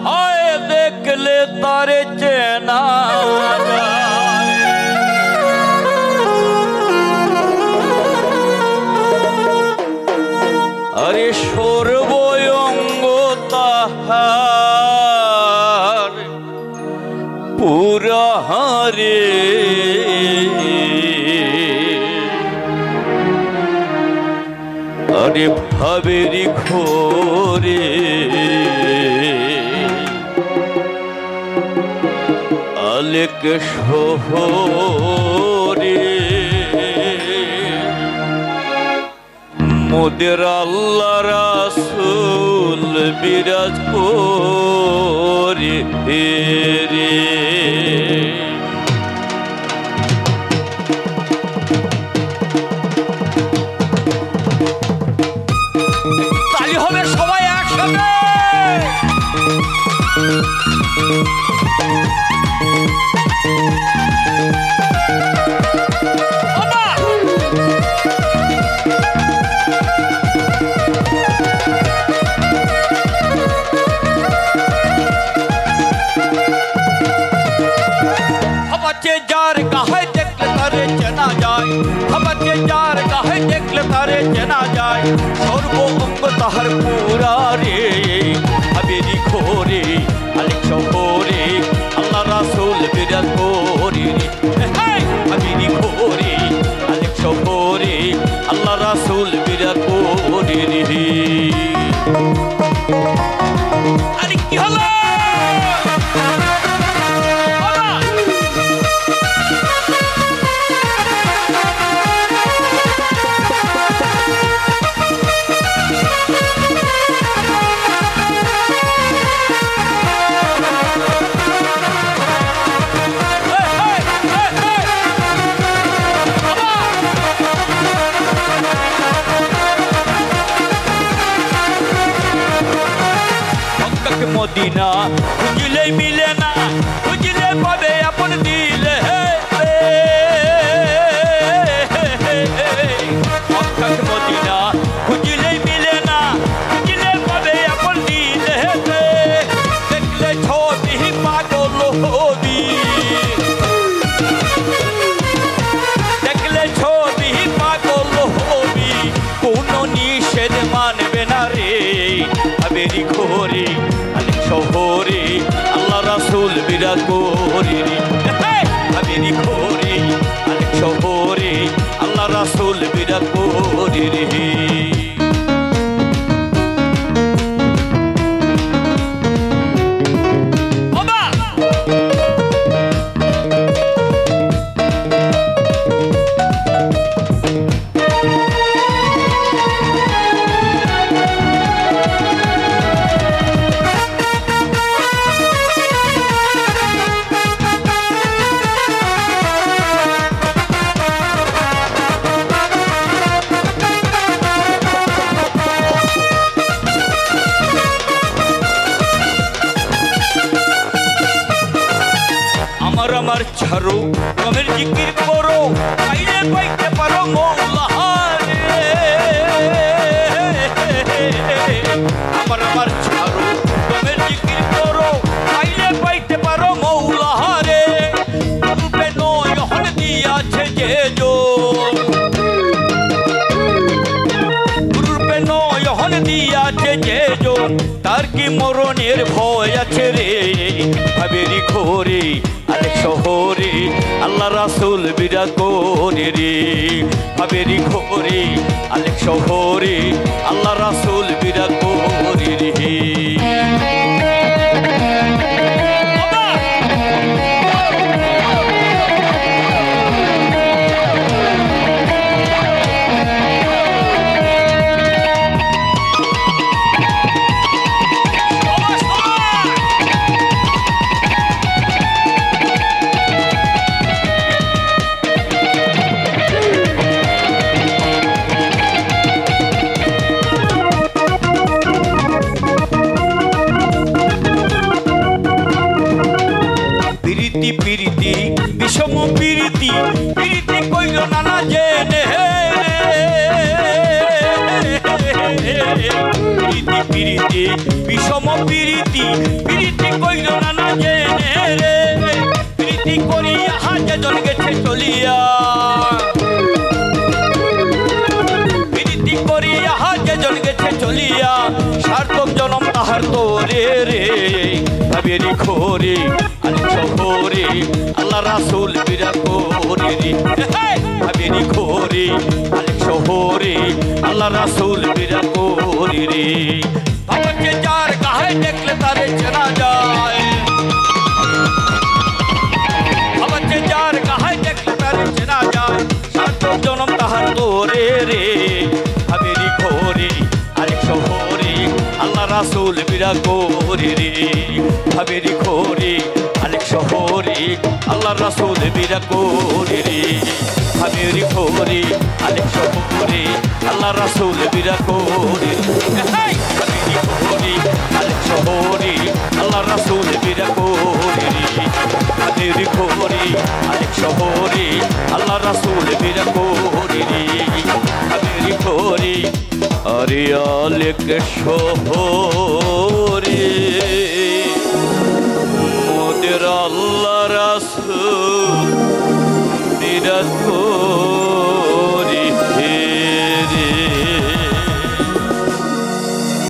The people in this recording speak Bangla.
হয় দেখলে তারে চেনা আরে সর্বঙ্গ তাহার পুরা হারে আরে ভাবেরি ঘোরে আলেক শহরে মোদের আল্লাহ রাসূল বিরাজ করে রে তালি হবে সবাই একসাথে যার গাহে দেখলে তারে চেনা যায় হবাতে যার গাহে দেখলে তারে চেনা যায় সর্ব অঙ্গ তাহার পুরা রে হাবেরি ঘোরে আলেক শহরে আল্লাহ রাসূল বিরাজ করে রে হাবেরি ঘোরে আলেক শহরে আল্লাহ রাসূল বিরাজ করে রে আরে কি হলো মদিনা খুঁজলে মিলে না খুঁজলে পাবে আপন দিলে মদিনা খুঁজলে মিলে না খুঁজলে পাবে আপন দিলে দেখলে ছবি পাগল হবি দেখলে ছবি পাগল হবি কোন নিষেধ মানবে না রে হাবেরি ঘোরে শহরে আল্লাহ রাসূল বিরাজ করে রে হাবেরি ঘোরে আলেক শহরে আল্লাহ রাসূল বিরাজ করে রে আমার ছাড়ো গমের জিকির করো পাইলে পাইতে পারো মওলা রে আমার ছাড়ো গমের জিকির করো পাইলে পাইতে পারো মওলা রে রূপে নয়ন দিয়াছে যে জন রূপে নয়ন দিয়াছে যে জন তার কি মরণের ভয় আছে রে হাবেরি ঘোরে আলেক শহরে আল্লাহ রাসূল বিরাজ করে রে হাবেরি ঘোরে আলেক শহরে আল্লাহ রাসূল বিরাজ করে রে প্রীতি বিষম প্রীতি প্রীতি কইল নানা জেনে প্রীতি প্রীতি বিষম প্রীতি প্রীতি কইল না না জেনে রে প্রীতি করিয়া হাজে জন গেছে চলিয়া প্রীতি করিয়া হাজে জন গেছে চলিয়া সার্থক জনম তাহার তোরে রে ভাবেরি খোরে আলি শহরে আল্লাহ রাসূল বিরা করে রে ভাবেরি খোরে আলি শহরে আল্লাহ রাসূল বিরা করে রে ভাবকে যার গায়ে দেখলে তারে চেনা যায় ভাবকে যার গায়ে দেখলে তারে চেনা যায় সার্থক জনম তাহার তোরে রে ভাবেরি খোরে আলি শহরে আল্লাহ রাসূল বিরা করে রে ভাবেরি খোরে আলেক শহরে আল্লাহ রাসূল বিরা করে রে ভাবেরি খোরে আলেক শহরে আল্লাহ রাসূল বিরা করে রে ভাবেরি খোরে আলেক শহরে আল্লাহ রাসূল বিরা করে রে ভাবেরি খোরে আলেক শহরে আল্লাহ রাসূল বিরা করে রে ভাবেরি খোরে আরে আলেক শহরে মোদের আল্লাহ রাসূল বিরাজ